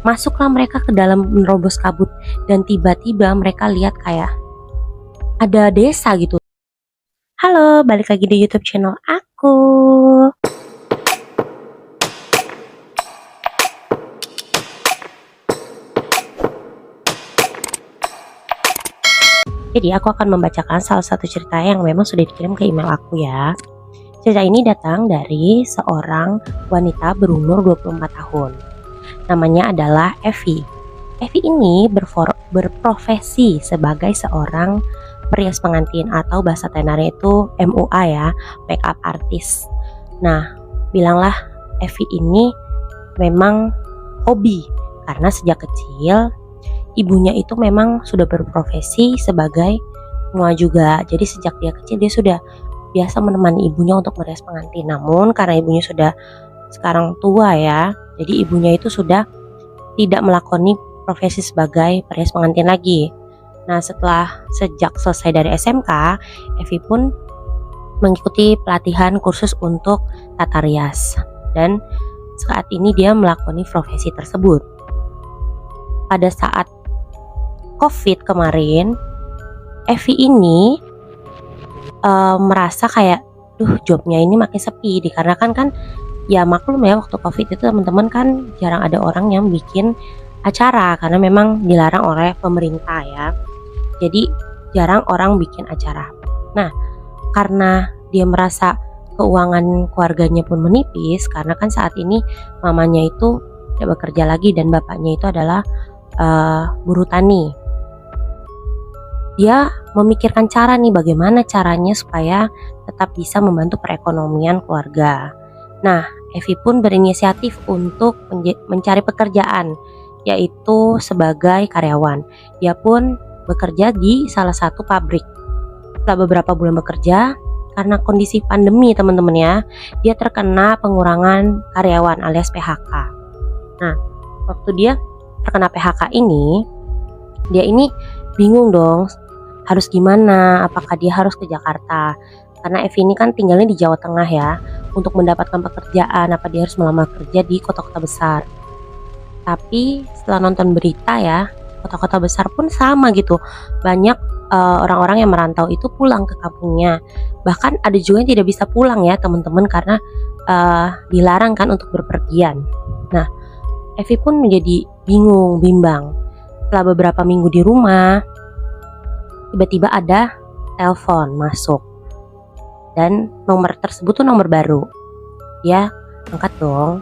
Masuklah mereka ke dalam menerobos kabut dan tiba-tiba mereka lihat kayak ada desa gitu. Halo, balik lagi di YouTube channel aku. Jadi aku akan membacakan salah satu cerita yang memang sudah dikirim ke email aku ya. Cerita ini datang dari seorang wanita berumur 24 tahun. Namanya adalah Evi. Evi ini berprofesi sebagai seorang perias pengantin atau bahasa tenarnya itu MUA ya, makeup artist. Nah, bilanglah Evi ini memang hobi karena sejak kecil ibunya itu memang sudah berprofesi sebagai MUA juga. Jadi sejak dia kecil dia sudah biasa menemani ibunya untuk merias pengantin. Namun karena ibunya sudah sekarang tua ya, jadi ibunya itu sudah tidak melakoni profesi sebagai perias pengantin lagi. Nah, sejak selesai dari SMK, Evi pun mengikuti pelatihan kursus untuk tata rias dan saat ini dia melakoni profesi tersebut. Pada saat COVID kemarin, Evi ini merasa kayak, jobnya ini makin sepi dikarenakan kan ya maklum ya waktu COVID itu teman-teman kan jarang ada orang yang bikin acara karena memang dilarang oleh pemerintah ya. Jadi jarang orang bikin acara. Nah, karena dia merasa keuangan keluarganya pun menipis karena kan saat ini mamanya itu tidak bekerja lagi dan bapaknya itu adalah buruh tani. Dia memikirkan cara nih bagaimana caranya supaya tetap bisa membantu perekonomian keluarga. Nah, Evi pun berinisiatif untuk mencari pekerjaan, yaitu sebagai karyawan. Dia pun bekerja di salah satu pabrik. Setelah beberapa bulan bekerja, karena kondisi pandemi teman-teman ya, dia terkena pengurangan karyawan alias PHK. Nah, waktu dia terkena PHK ini, dia ini bingung dong harus gimana, apakah dia harus ke Jakarta karena Evi ini kan tinggalnya di Jawa Tengah ya. Untuk mendapatkan pekerjaan apa dia harus melamar kerja di kota-kota besar. Tapi setelah nonton berita ya, kota-kota besar pun sama gitu, banyak orang-orang yang merantau itu pulang ke kampungnya. Bahkan ada juga yang tidak bisa pulang ya teman-teman karena dilarang kan untuk berpergian. Nah, Evi pun menjadi bingung, bimbang. Setelah beberapa minggu di rumah, tiba-tiba ada telepon masuk. Dan nomor tersebut tuh nomor baru. Ya, angkat dong.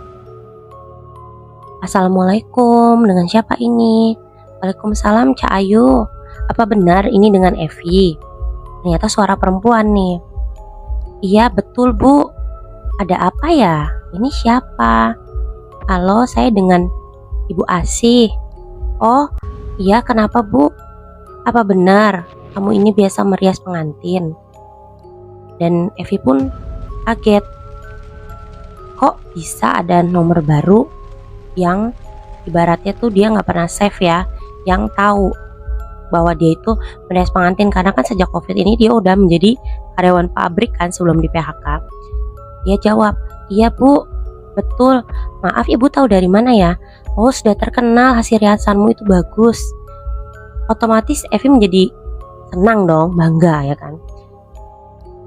Assalamualaikum, dengan siapa ini? Waalaikumsalam, Cak Ayu. Apa benar ini dengan Evi? Ternyata suara perempuan nih. Iya, betul Bu. Ada apa ya? Ini siapa? Halo, saya dengan Ibu Asih. Oh, iya, kenapa Bu? Apa benar kamu ini biasa merias pengantin? Dan Evi pun kaget. Kok bisa ada nomor baru yang ibaratnya tuh dia nggak pernah save ya, yang tahu bahwa dia itu merias pengantin karena kan sejak COVID ini dia udah menjadi karyawan pabrik kan sebelum di PHK. Dia jawab, iya Bu, betul. Maaf Ibu tahu dari mana ya? Oh, sudah terkenal hasil riasanmu itu bagus. Otomatis Evi menjadi senang dong, bangga ya kan.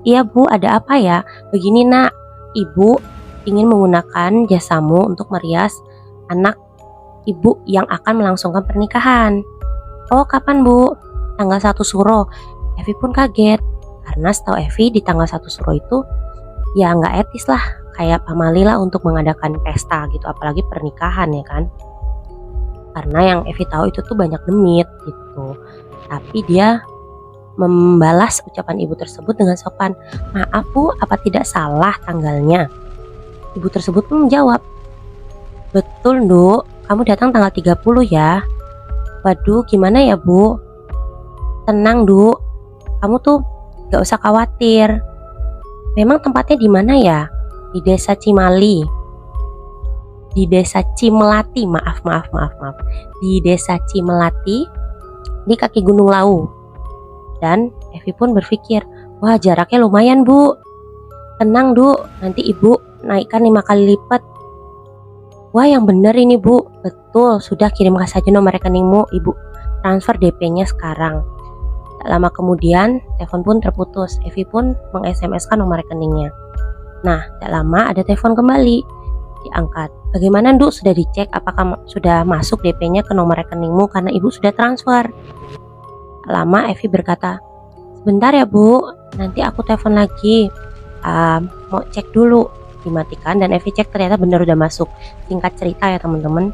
Iya Bu, ada apa ya? Begini Nak, Ibu ingin menggunakan jasamu untuk merias anak Ibu yang akan melangsungkan pernikahan. Oh, kapan Bu? Tanggal 1 Suro. Evi pun kaget karena setahu Evi di tanggal 1 Suro itu ya nggak etis lah, kayak pamali lah untuk mengadakan pesta gitu, apalagi pernikahan ya kan. Karena yang Evi tahu itu tuh banyak demit gitu. Tapi dia membalas ucapan ibu tersebut dengan sopan. Maaf Bu, apa tidak salah tanggalnya? Ibu tersebut pun menjawab, betul Nduk, kamu datang tanggal 30 ya. Waduh, gimana ya Bu? Tenang Nduk, kamu tuh gak usah khawatir. Memang tempatnya di mana ya? Di desa Cimali. Di desa Cimelati, maaf. Di desa Cimelati, di kaki Gunung Lawu. Dan Evi pun berpikir, wah jaraknya lumayan Bu. Tenang Du, nanti Ibu naikkan 5 kali lipat. Wah, yang bener ini Bu. Betul, sudah kirimkan saja nomor rekeningmu, Ibu transfer DP-nya sekarang. Tak lama kemudian, telepon pun terputus. Evi pun meng-SMS-kan nomor rekeningnya. Nah, tak lama ada telepon kembali. Diangkat. Bagaimana, Nduk? Sudah dicek apakah sudah masuk DP-nya ke nomor rekeningmu karena Ibu sudah transfer? Tak lama Evi berkata, sebentar ya Bu, nanti aku telepon lagi. Mau cek dulu. Dimatikan dan Evi cek ternyata benar udah masuk. Singkat cerita ya teman-teman,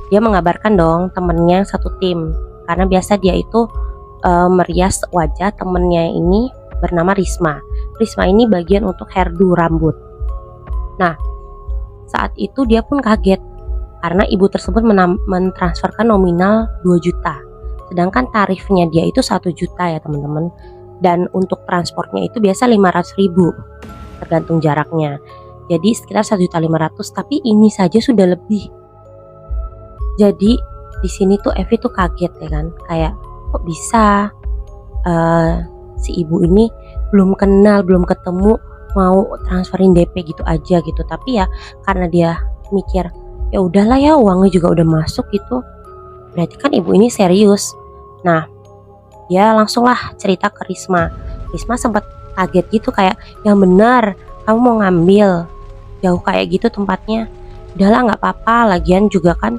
dia mengabarkan dong temennya satu tim, karena biasa dia itu merias wajah temennya ini bernama Risma. Risma ini bagian untuk hairdo rambut. Nah, saat itu dia pun kaget karena ibu tersebut mentransferkan nominal 2 juta, sedangkan tarifnya dia itu 1 juta ya teman-teman. Dan untuk transportnya itu biasa 500.000 tergantung jaraknya, jadi sekitar 1.500.000, tapi ini saja sudah lebih. Jadi di sini tuh Evi tuh kaget ya kan, kayak kok bisa si ibu ini belum kenal, belum ketemu, mau transferin DP gitu aja gitu. Tapi ya karena dia mikir ya udahlah ya, uangnya juga udah masuk gitu, berarti kan ibu ini serius. Nah, dia langsunglah cerita ke Risma. Risma sempat kaget gitu, kayak yang benar kamu mau ngambil jauh kayak gitu tempatnya. Udahlah nggak apa-apa, lagian juga kan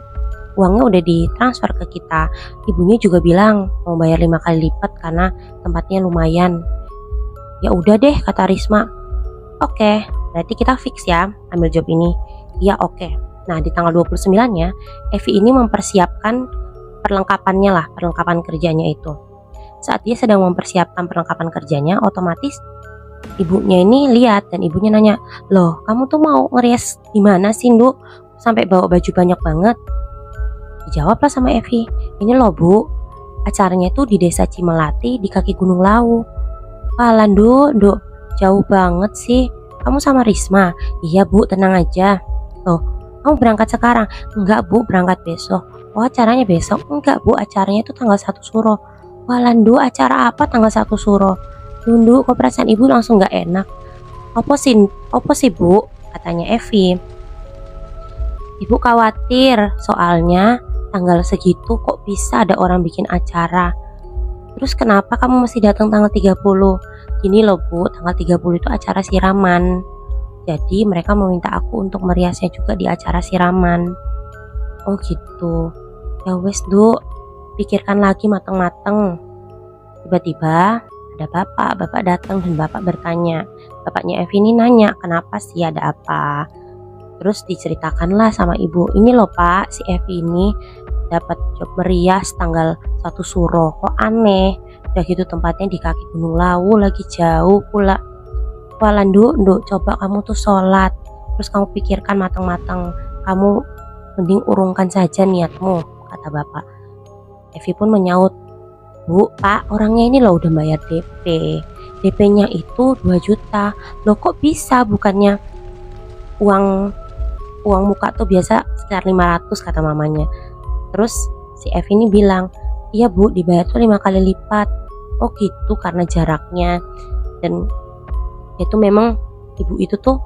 uangnya udah ditransfer ke kita. Ibunya juga bilang mau bayar 5 kali lipat karena tempatnya lumayan. Ya udah deh, kata Risma. Oke, berarti kita fix ya ambil job ini. Ya oke. Nah, di tanggal 29-nya Evi ini mempersiapkan perlengkapan kerjanya itu. Saat dia sedang mempersiapkan perlengkapan kerjanya, otomatis ibunya ini lihat dan ibunya nanya, loh kamu tuh mau ngerias di mana sih Nduk? Sampai bawa baju banyak banget. Dijawablah sama Evi, ini loh Bu, acaranya tuh di desa Cimelati di kaki Gunung Lawu. Walah Nduk, jauh banget sih. Kamu sama Risma? Iya Bu, tenang aja. Loh, kamu berangkat sekarang? Enggak Bu, berangkat besok. Oh, acaranya besok? Enggak Bu, acaranya itu tanggal 1 Suro. Walah Nduk, acara apa tanggal 1 Suro? Nduk, kok perasaan ibu langsung gak enak. Apa sih Bu? Katanya Evi. Ibu khawatir, soalnya tanggal segitu kok bisa ada orang bikin acara. Terus kenapa kamu masih datang tanggal 30? Gini loh Bu, tanggal 30 itu acara siraman. Jadi mereka meminta aku untuk meriasnya juga di acara siraman. Oh gitu. Ya wes Nduk, pikirkan lagi mateng-mateng. Tiba-tiba ada bapak datang dan bapak bertanya. Bapaknya Evi ini nanya, kenapa sih, ada apa? Terus diceritakanlah sama ibu, ini loh Pak, si Evi ini dapat job merias tanggal 1 Suro. Kok aneh, udah gitu tempatnya di kaki Gunung Lawu, lagi jauh pula. Walah Nduk, coba kamu tuh sholat, terus kamu pikirkan matang-matang, kamu mending urungkan saja niatmu, kata bapak. Evi pun menyaut, Bu, Pak, orangnya ini loh udah bayar DP-nya itu 2 juta. Loh kok bisa, bukannya uang muka tuh biasa sekitar 500, kata mamanya. Terus si Evi ini bilang, iya Bu, dibayar tuh 5 kali lipat. Oh gitu, karena jaraknya. Dan itu memang ibu itu tuh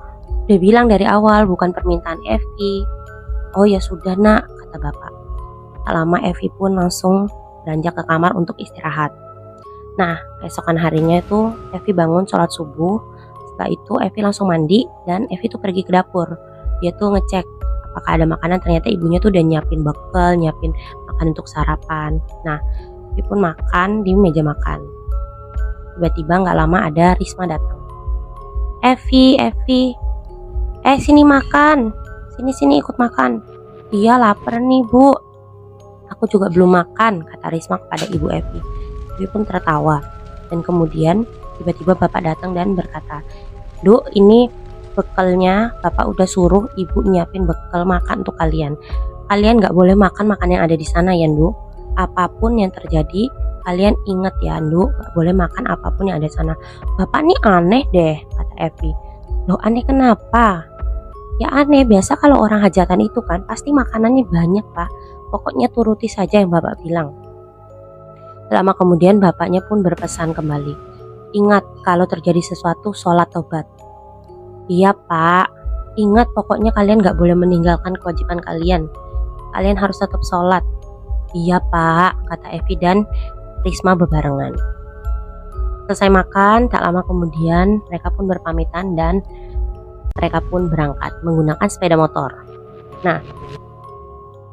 udah bilang dari awal, bukan permintaan Evi. Oh ya sudah nak, kata bapak. Tak lama Evi pun langsung beranjak ke kamar untuk istirahat. Nah, keesokan harinya itu Evi bangun sholat subuh. Setelah itu Evi langsung mandi dan Evi tuh pergi ke dapur. Dia tuh ngecek apakah ada makanan. Ternyata ibunya tuh udah nyiapin bekal, nyiapin makan untuk sarapan. Nah, Evi pun makan di meja makan. Tiba-tiba gak lama ada Risma datang. Evi, sini makan. Sini ikut makan. Iya lapar nih Bu. Aku juga belum makan, kata Risma kepada ibu Evi. Evi pun tertawa. Dan kemudian tiba-tiba bapak datang dan berkata, Duk, ini bekalnya, bapak udah suruh ibu nyiapin bekal makan untuk kalian. Kalian gak boleh makan yang ada di sana ya Nduk. Apapun yang terjadi, kalian ingat ya Nduk, gak boleh makan apapun yang ada di sana. Bapak nih aneh deh, kata Evi. Loh aneh kenapa? Ya aneh, biasa kalau orang hajatan itu kan pasti makanannya banyak Pak. Pokoknya turuti saja yang bapak bilang. Lama kemudian bapaknya pun berpesan kembali. Ingat, kalau terjadi sesuatu sholat tobat. Iya Pak. Ingat pokoknya kalian gak boleh meninggalkan kewajiban kalian. Kalian harus tetap sholat. Iya Pak, kata Evi dan Risma bebarengan. Selesai makan, tak lama kemudian mereka pun berpamitan dan mereka pun berangkat menggunakan sepeda motor. Nah,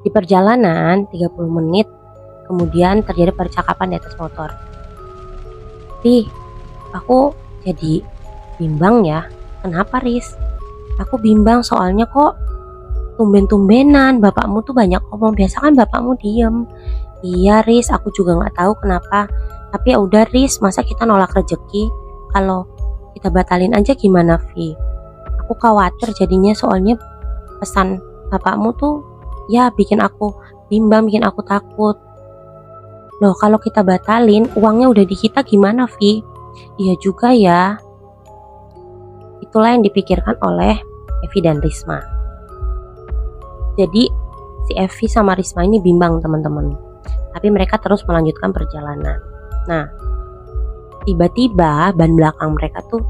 di perjalanan 30 menit kemudian terjadi percakapan di atas motor. Aku jadi bimbang ya. Kenapa Riz? Aku bimbang soalnya kok tumben-tumbenan bapakmu tuh banyak ngomong. Biasa kan bapakmu diem. Iya Riz, aku juga gak tahu kenapa. Tapi ya udah Riz, masa kita nolak rezeki? Kalau kita batalin aja gimana Vi? Aku khawatir jadinya soalnya pesan bapakmu tuh ya bikin aku bimbang, bikin aku takut. Loh kalau kita batalin uangnya udah di kita gimana Vi? Iya juga ya. Itulah yang dipikirkan oleh Evi dan Risma. Jadi si Evi sama Risma ini bimbang teman-teman. Tapi mereka terus melanjutkan perjalanan. Nah, tiba-tiba ban belakang mereka tuh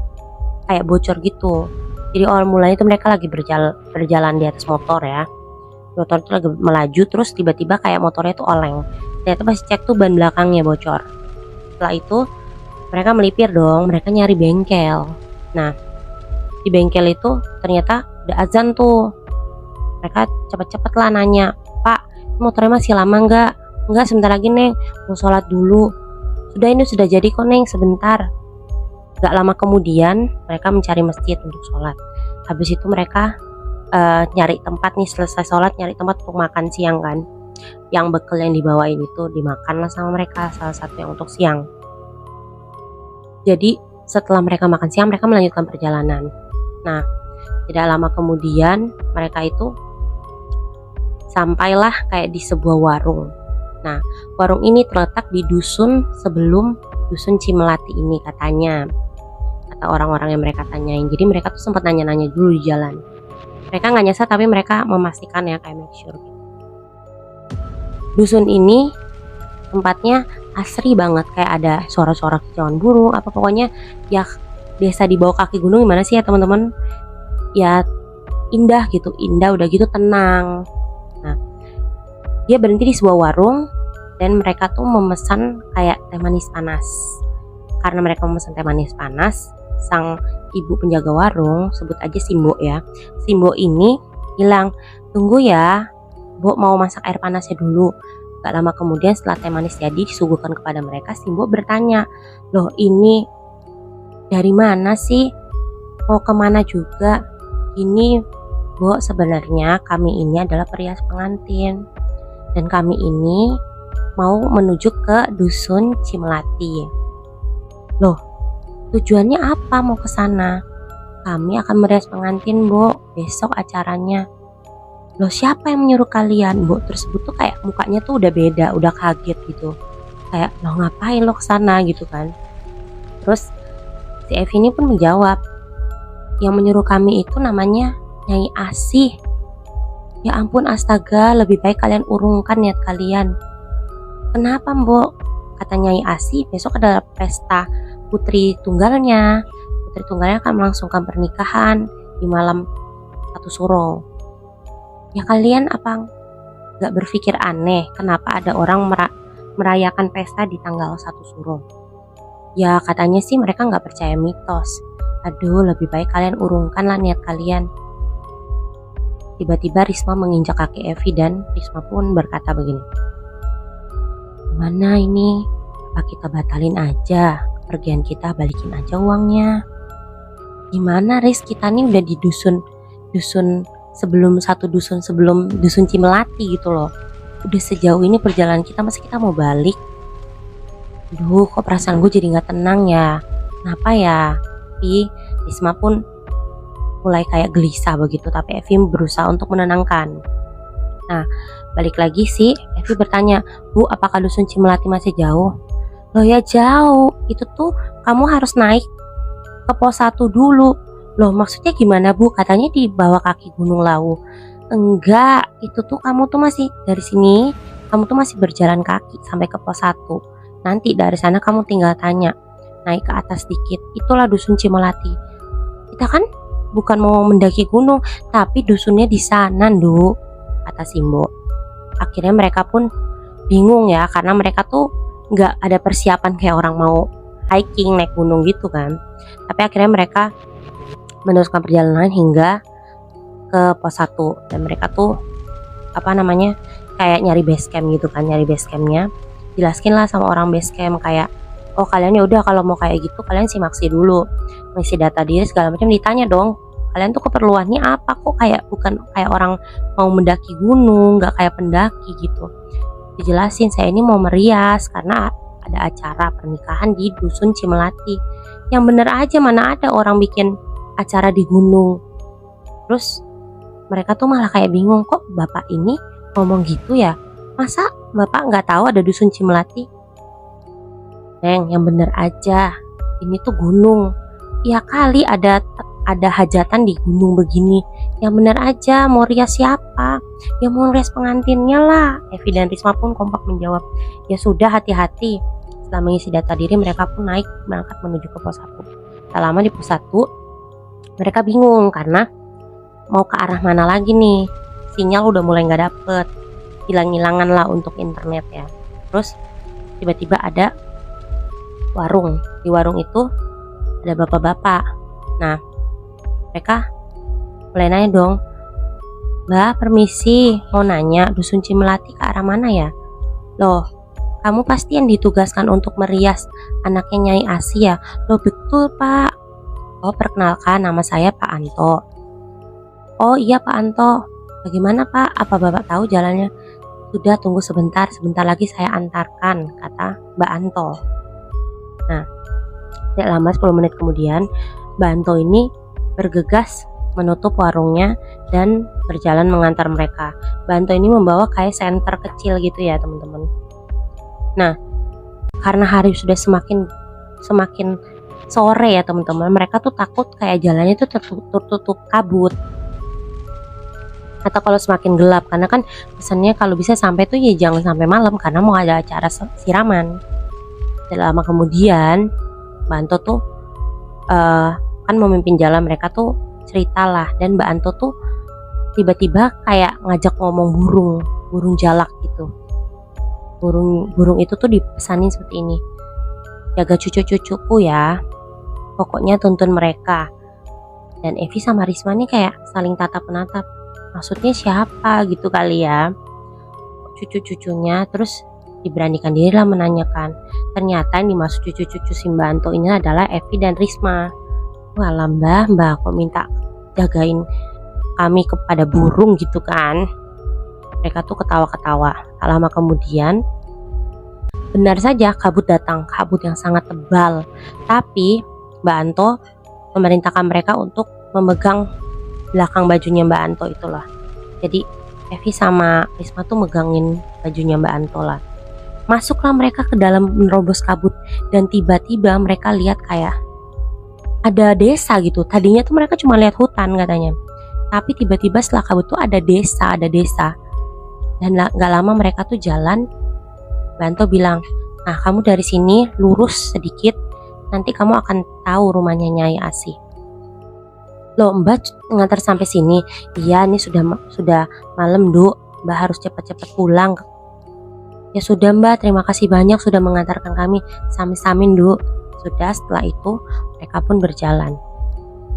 kayak bocor gitu. Jadi awal mulanya tuh mereka lagi berjalan di atas motor ya. Motor tuh lagi melaju, terus tiba-tiba kayak motornya tuh oleng. Ternyata pas cek tuh ban belakangnya bocor. Setelah itu mereka melipir dong, mereka nyari bengkel. Nah, di bengkel itu ternyata udah azan tuh. Mereka cepet-cepet lah nanya, Pak motornya masih lama nggak? Enggak, sebentar lagi Neng, mau sholat dulu. Ini sudah jadi kok Neng, sebentar. Gak lama kemudian mereka mencari masjid untuk sholat. Habis itu mereka nyari tempat nih, selesai sholat nyari tempat untuk makan siang kan. Yang bekal yang dibawain itu dimakan lah sama mereka, salah satu yang untuk siang. Jadi setelah mereka makan siang mereka melanjutkan perjalanan. Nah, tidak lama kemudian mereka itu sampailah kayak di sebuah warung. Nah, warung ini terletak di dusun sebelum dusun Cimelati ini katanya. Kata orang-orang yang mereka tanyain. Jadi mereka tuh sempat nanya-nanya dulu di jalan. Mereka nggak nyasar tapi mereka memastikan ya, kayak make sure gitu. Dusun ini tempatnya asri banget, kayak ada suara-suara kicauan burung apa pokoknya ya desa di bawah kaki gunung gimana sih ya teman-teman? Ya indah gitu, indah udah gitu tenang. Nah, dia berhenti di sebuah warung dan mereka tuh memesan kayak teh manis panas. Karena mereka memesan teh manis panas, sang ibu penjaga warung, sebut aja Simbo ya. Simbo ini bilang, tunggu ya, Bu mau masak air panasnya dulu. Gak lama kemudian setelah teh manis jadi disuguhkan kepada mereka, Simbo bertanya, loh ini dari mana sih? Mau kemana juga? Ini Bu, sebenarnya kami ini adalah perias pengantin. Dan kami ini mau menuju ke dusun Cimelati. Loh, tujuannya apa mau ke sana? Kami akan merias pengantin, Bu. Besok acaranya. Loh, siapa yang menyuruh kalian? Bu tersebut tuh kayak mukanya tuh udah beda, udah kaget gitu. Kayak, loh ngapain lo ke sana gitu kan. Terus si Evi ini pun menjawab, yang menyuruh kami itu namanya Nyai Asih. Ya ampun, astaga, lebih baik kalian urungkan niat kalian. Kenapa Mbok? Kata Nyai Asih, besok adalah pesta putri tunggalnya. Putri tunggalnya akan melangsungkan pernikahan di malam satu suro. Ya kalian apa gak berpikir aneh kenapa ada orang merayakan pesta di tanggal 1 suro? Ya katanya sih mereka gak percaya mitos. Aduh, lebih baik kalian urungkanlah niat kalian. Tiba-tiba Risma menginjak kaki Evi dan Risma pun berkata begini, gimana ini? Apa kita batalin aja kepergian kita, balikin aja uangnya? Gimana Riz, kita nih udah di dusun sebelum dusun Cimelati gitu loh. Udah sejauh ini perjalanan kita, masa kita mau balik? Duh, kok perasaan gue jadi gak tenang ya? Kenapa ya? Tapi Risma pun mulai kayak gelisah begitu, tapi Evi berusaha untuk menenangkan. Nah, balik lagi sih, Evi bertanya, Bu, apakah dusun Cimelati masih jauh? Loh ya jauh, itu tuh kamu harus naik ke pos 1 dulu. Loh maksudnya gimana Bu? Katanya di bawah kaki Gunung Lawu. Enggak, itu tuh kamu tuh masih dari sini, kamu tuh masih berjalan kaki sampai ke pos 1. Nanti dari sana kamu tinggal tanya, naik ke atas dikit, itulah dusun Cimelati. Kita kan bukan mau mendaki gunung, tapi dusunnya di sana, Nduk, kata Simbo. Akhirnya mereka pun bingung ya, karena mereka tuh nggak ada persiapan kayak orang mau hiking naik gunung gitu kan. Tapi akhirnya mereka meneruskan perjalanan hingga ke pos 1 dan mereka tuh kayak nyari base camp gitu kan, nyari base campnya. Jelaskin lah sama orang base camp kayak, oh kalian ya udah kalau mau kayak gitu kalian simaksi dulu, ngisi data diri segala macam. Ditanya dong, kalian tuh keperluannya apa, kok kayak bukan kayak orang mau mendaki gunung, nggak kayak pendaki gitu. Dijelasin, saya ini mau merias karena ada acara pernikahan di dusun Cimelati. Yang bener aja, mana ada orang bikin acara di gunung. Terus mereka tuh malah kayak bingung, kok bapak ini ngomong gitu ya, masa bapak nggak tahu ada dusun Cimelati? Neng, yang bener aja, ini tuh gunung. Ya kali ada hajatan di gunung begini. Yang bener aja, mau rias siapa? Ya mau rias pengantinnya lah. Evi dan Risma pun kompak menjawab, ya sudah, hati-hati. Setelah mengisi data diri, mereka pun naik berangkat menuju ke pos 1. Tak lama di pos 1 mereka bingung karena mau ke arah mana lagi nih. Sinyal udah mulai nggak dapet, hilang-hilangan lah untuk internet ya. Terus tiba-tiba ada warung. Di warung itu ada bapak-bapak. Nah, mereka mulai nanya dong, Mbak, permisi, mau nanya dusun Cimelati ke arah mana ya? Loh, kamu pasti yang ditugaskan untuk merias anaknya Nyai Asi ya? Loh, betul Pak. Oh, perkenalkan, nama saya Pak Anto. Oh iya Pak Anto, bagaimana Pak? Apa Bapak tahu jalannya? Sudah, tunggu sebentar lagi saya antarkan, kata Mbak Anto. Nah, tidak lama 10 menit kemudian, Mbak Anto ini bergegas menutup warungnya dan berjalan mengantar mereka. Mbak Anto ini membawa kayak senter kecil gitu ya teman-teman. Nah, karena hari sudah semakin sore ya teman-teman, mereka tuh takut kayak jalannya tuh tertutup kabut. Atau kalau semakin gelap, karena kan pesannya kalau bisa sampai tuh ya jangan sampai malam karena mau ada acara siraman. Tidak lama kemudian Mbak Anto tuh kan memimpin jalan, mereka tuh cerita lah, dan Mbak Anto tuh tiba-tiba kayak ngajak ngomong burung jalak gitu. Burung itu tuh dipesanin seperti ini, jaga cucu-cucuku ya, pokoknya tuntun mereka. Dan Evi sama Risma nih kayak saling tatap-menatap, maksudnya siapa gitu kali ya, cucu-cucunya. Terus diberanikan diri lah menanyakan. Ternyata yang dimaksud cucu-cucu si Mbak Anto ini adalah Evi dan Risma. Walah mbak kok minta jagain kami kepada burung gitu kan. Mereka tuh ketawa-ketawa. Tak lama kemudian benar saja kabut datang, kabut yang sangat tebal. Tapi Mbak Anto memerintahkan mereka untuk memegang belakang bajunya Mbak Anto itulah. Jadi Evi sama Risma tuh megangin bajunya Mbak Anto lah. Masuklah mereka ke dalam menerobos kabut, dan tiba-tiba mereka lihat kayak ada desa gitu. Tadinya tuh mereka cuma lihat hutan katanya, tapi tiba-tiba setelah kabut tuh ada desa. Dan gak lama mereka tuh jalan. Mbak Anto bilang, nah kamu dari sini lurus sedikit, nanti kamu akan tahu rumahnya Nyai Asi. Loh Mbak ngantar sampai sini? Iya, ini sudah malam Duk, Mbak harus cepat-cepat pulang. Ya sudah Mbak, terima kasih banyak sudah mengantarkan kami. Sami-samin Duk. Sudah, setelah itu mereka pun berjalan.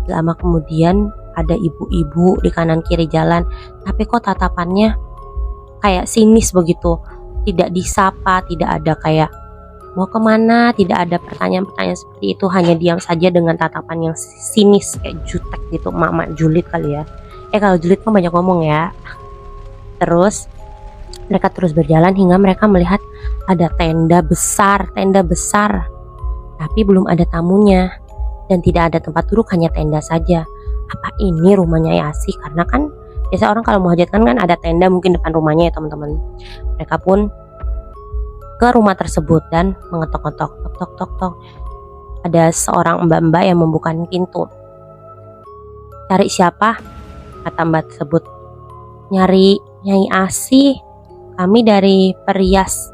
Lama kemudian ada ibu-ibu di kanan kiri jalan, tapi kok tatapannya kayak sinis begitu, tidak disapa, tidak ada kayak mau kemana, tidak ada pertanyaan-pertanyaan seperti itu, hanya diam saja dengan tatapan yang sinis kayak jutek gitu, mak julid kali ya. Kalau julid kan banyak ngomong ya. Terus mereka terus berjalan hingga mereka melihat ada tenda besar, tapi belum ada tamunya dan tidak ada tempat duduk, hanya tenda saja. Apa ini rumahnya Nyai Asi? Karena kan biasa orang kalau mau hajatan kan ada tenda mungkin depan rumahnya ya teman-teman. Mereka pun ke rumah tersebut dan mengetok-ketok, tok. Ada seorang mbak-mbak yang membuka pintu. Cari siapa? Kata mbak tersebut. Nyari Nyai Asi. Kami dari perias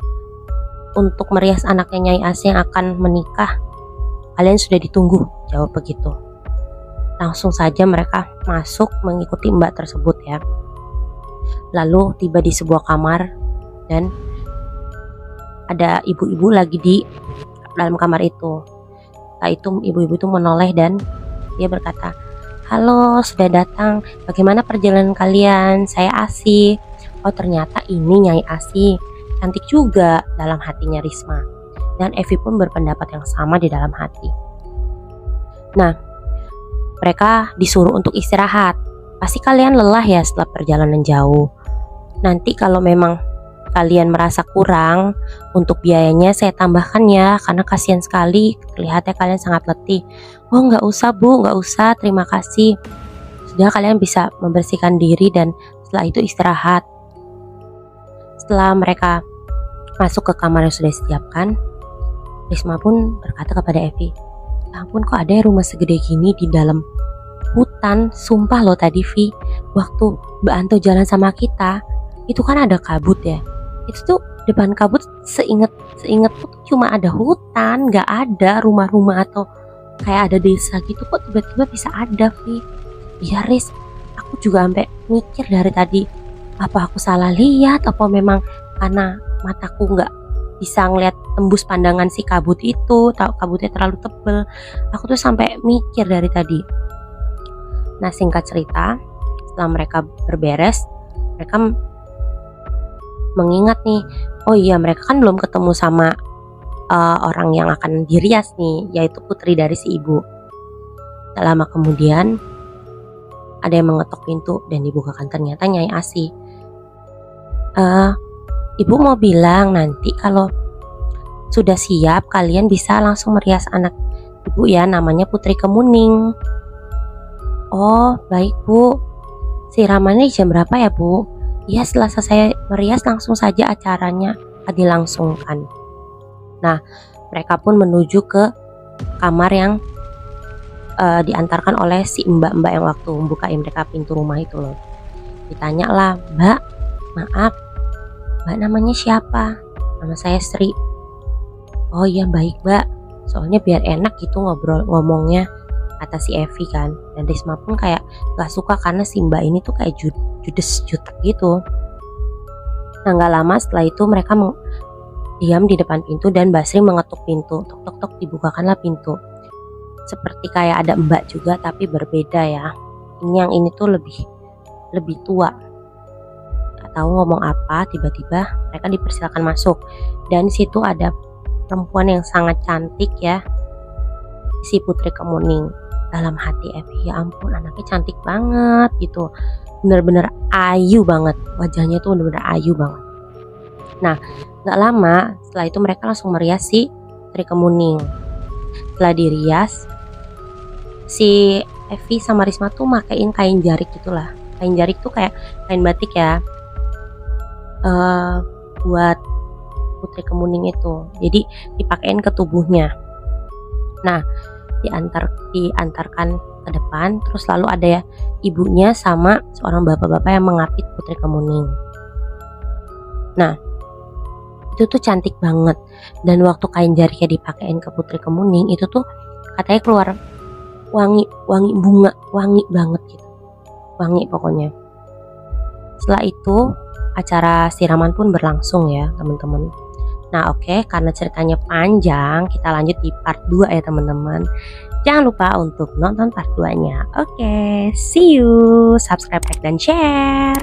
untuk merias anaknya Nyai Asi yang akan menikah. Kalian sudah ditunggu, jawab begitu. Langsung saja mereka masuk mengikuti mbak tersebut ya. Lalu tiba di sebuah kamar dan ada ibu-ibu lagi di dalam kamar itu. Setelah itu ibu-ibu itu menoleh dan dia berkata, "Halo, sudah datang. Bagaimana perjalanan kalian? Saya Asi." Oh, ternyata ini Nyai Asi. Cantik juga, dalam hatinya Risma. Dan Evi pun berpendapat yang sama di dalam hati. Nah, mereka disuruh untuk istirahat. Pasti kalian lelah ya setelah perjalanan jauh. Nanti kalau memang kalian merasa kurang untuk biayanya saya tambahkan ya, karena kasihan sekali kelihatannya kalian sangat letih. Oh, nggak usah bu, nggak usah, terima kasih. Sudah, kalian bisa membersihkan diri dan setelah itu istirahat. Setelah mereka masuk ke kamar yang sudah disiapkan, Risma pun berkata kepada Evi, "Ya ampun, kok ada rumah segede gini di dalam hutan? Sumpah loh tadi Vi, waktu Mbak Anto jalan sama kita, itu kan ada kabut ya. Itu tuh depan kabut seingatku tuh cuma ada hutan, nggak ada rumah-rumah atau kayak ada desa gitu. Kok tiba-tiba bisa ada Vi?" "Iya Riz, aku juga sampai mikir dari tadi, apa aku salah lihat, apa memang karena mataku nggak bisa ngeliat tembus pandangan si kabut itu, tahu kabutnya terlalu tebel. Aku tuh sampai mikir dari tadi." Nah, singkat cerita, setelah mereka berberes, mereka mengingat nih, oh iya mereka kan belum ketemu sama orang yang akan dirias nih, yaitu putri dari si ibu. Tak lama kemudian ada yang mengetok pintu dan dibukakan, ternyata Nyai Asi. "Ibu mau bilang nanti kalau sudah siap kalian bisa langsung merias anak ibu ya, namanya Putri Kemuning." "Oh baik bu, siramannya jam berapa ya bu?" "Ya setelah selesai merias langsung saja acaranya dilangsungkan." Nah, mereka pun menuju ke kamar yang diantarkan oleh si mbak-mbak yang waktu membukain mereka pintu rumah itu loh. Ditanya lah, "Mbak, maaf, Mbak namanya siapa?" "Nama saya Sri." "Oh iya baik Mbak, soalnya biar enak gitu ngomongnya," kata si Evi kan. Dan Risma pun kayak gak suka karena si mbak ini tuh kayak judes gitu. Nah, gak lama setelah itu mereka diam di depan pintu dan Basri mengetuk pintu. Tok tok tok, dibukakanlah pintu. Seperti kayak ada mbak juga tapi berbeda ya. Ini yang ini tuh lebih tua. Gak tahu ngomong apa, tiba-tiba mereka dipersilakan masuk. Dan di situ ada perempuan yang sangat cantik ya, si Putri Kemuning. Dalam hati Evi, ya ampun anaknya cantik banget gitu, bener-bener ayu banget, wajahnya tuh bener-bener ayu banget. Nah, gak lama setelah itu mereka langsung merias si Putri Kemuning. Setelah dirias, si Evi sama Risma tuh makein kain jarik gitulah. Kain jarik tuh kayak kain batik ya, buat Putri Kemuning itu, jadi dipakein ke tubuhnya. Nah, diantarkan ke depan, terus lalu ada ya ibunya sama seorang bapak-bapak yang mengapit Putri Kemuning. Nah, itu tuh cantik banget. Dan waktu kain jariknya dipakein ke Putri Kemuning itu tuh katanya keluar wangi bunga, wangi banget gitu, wangi pokoknya. Setelah itu acara siraman pun berlangsung ya teman-teman. Nah oke, karena ceritanya panjang, kita lanjut di part 2 ya teman-teman. Jangan lupa untuk nonton part 2 nya. Oke, see you, subscribe, like, dan share.